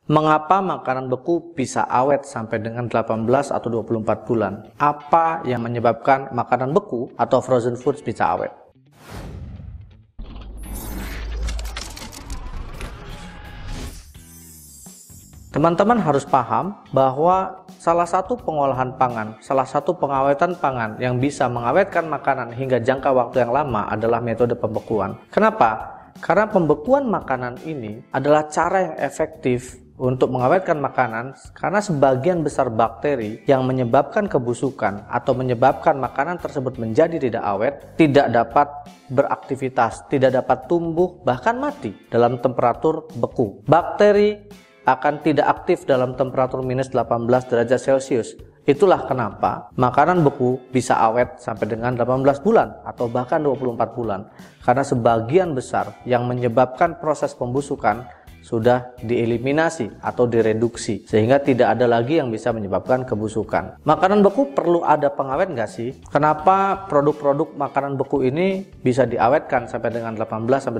Mengapa makanan beku bisa awet sampai dengan 18 atau 24 bulan? Apa yang menyebabkan makanan beku atau frozen foods bisa awet? Teman-teman harus paham bahwa salah satu pengolahan pangan, salah satu pengawetan pangan yang bisa mengawetkan makanan hingga jangka waktu yang lama adalah metode pembekuan. Kenapa? Karena pembekuan makanan ini adalah cara yang efektif untuk mengawetkan makanan, karena sebagian besar bakteri yang menyebabkan kebusukan atau menyebabkan makanan tersebut menjadi tidak awet tidak dapat beraktivitas, tidak dapat tumbuh, bahkan mati dalam temperatur beku. Bakteri akan tidak aktif dalam temperatur minus 18 derajat Celcius. Itulah kenapa makanan beku bisa awet sampai dengan 18 bulan atau bahkan 24 bulan. Karena sebagian besar yang menyebabkan proses pembusukan sudah dieliminasi atau direduksi, sehingga tidak ada lagi yang bisa menyebabkan kebusukan. Makanan beku perlu ada pengawet nggak sih? Kenapa produk-produk makanan beku ini bisa diawetkan sampai dengan 18-24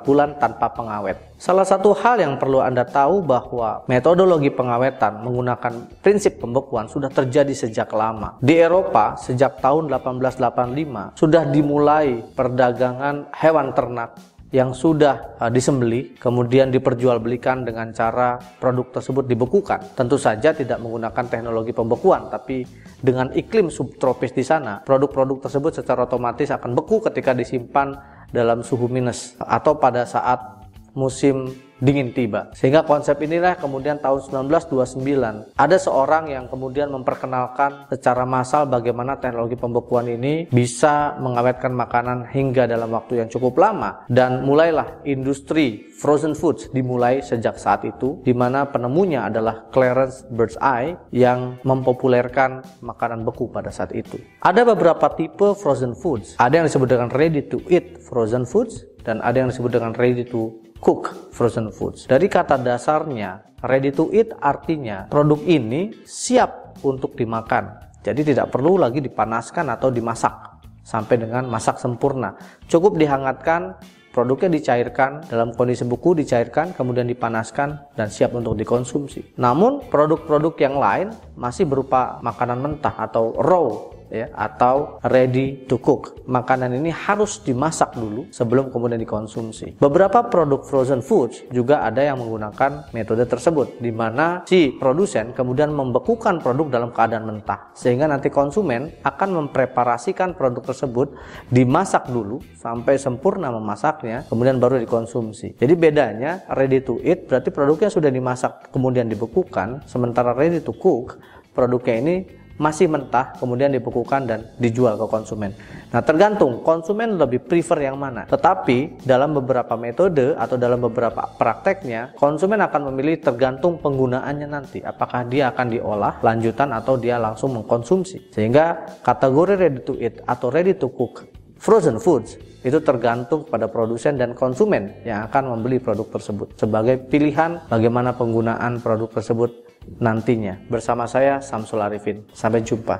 bulan tanpa pengawet? Salah satu hal yang perlu Anda tahu bahwa metodologi pengawetan menggunakan prinsip pembekuan sudah terjadi sejak lama. Di Eropa sejak tahun 1885 sudah dimulai perdagangan hewan ternak yang sudah disembelih kemudian diperjualbelikan dengan cara produk tersebut dibekukan. Tentu saja tidak menggunakan teknologi pembekuan, tapi dengan iklim subtropis di sana, produk-produk tersebut secara otomatis akan beku ketika disimpan dalam suhu minus atau pada saat musim dingin tiba. Sehingga konsep inilah kemudian tahun 1929 ada seorang yang kemudian memperkenalkan secara massal bagaimana teknologi pembekuan ini bisa mengawetkan makanan hingga dalam waktu yang cukup lama, dan mulailah industri frozen foods dimulai sejak saat itu, di mana penemunya adalah Clarence Birdseye yang mempopulerkan makanan beku pada saat itu. Ada beberapa tipe frozen foods. Ada yang disebut dengan ready to eat frozen foods dan ada yang disebut dengan ready to cook frozen foods. Dari kata dasarnya, ready to eat artinya produk ini siap untuk dimakan. Jadi tidak perlu lagi dipanaskan atau dimasak sampai dengan masak sempurna. Cukup dihangatkan, produknya dicairkan, dalam kondisi beku dicairkan, kemudian dipanaskan dan siap untuk dikonsumsi. Namun produk-produk yang lain masih berupa makanan mentah atau raw, atau ready to cook. Makanan ini harus dimasak dulu sebelum kemudian dikonsumsi. Beberapa produk frozen foods juga ada yang menggunakan metode tersebut, di mana si produsen kemudian membekukan produk dalam keadaan mentah, sehingga nanti konsumen akan mempreparasikan produk tersebut, dimasak dulu sampai sempurna memasaknya, kemudian baru dikonsumsi. Jadi bedanya ready to eat berarti produknya sudah dimasak kemudian dibekukan, sementara ready to cook produknya ini masih mentah kemudian dibekukan dan dijual ke konsumen. Nah, tergantung konsumen lebih prefer yang mana. Tetapi dalam beberapa metode atau dalam beberapa prakteknya, konsumen akan memilih tergantung penggunaannya nanti. Apakah dia akan diolah lanjutan atau dia langsung mengkonsumsi. Sehingga kategori ready to eat atau ready to cook frozen foods itu tergantung pada produsen dan konsumen yang akan membeli produk tersebut sebagai pilihan bagaimana penggunaan produk tersebut nantinya. Bersama saya Samsul Arifin. Sampai jumpa.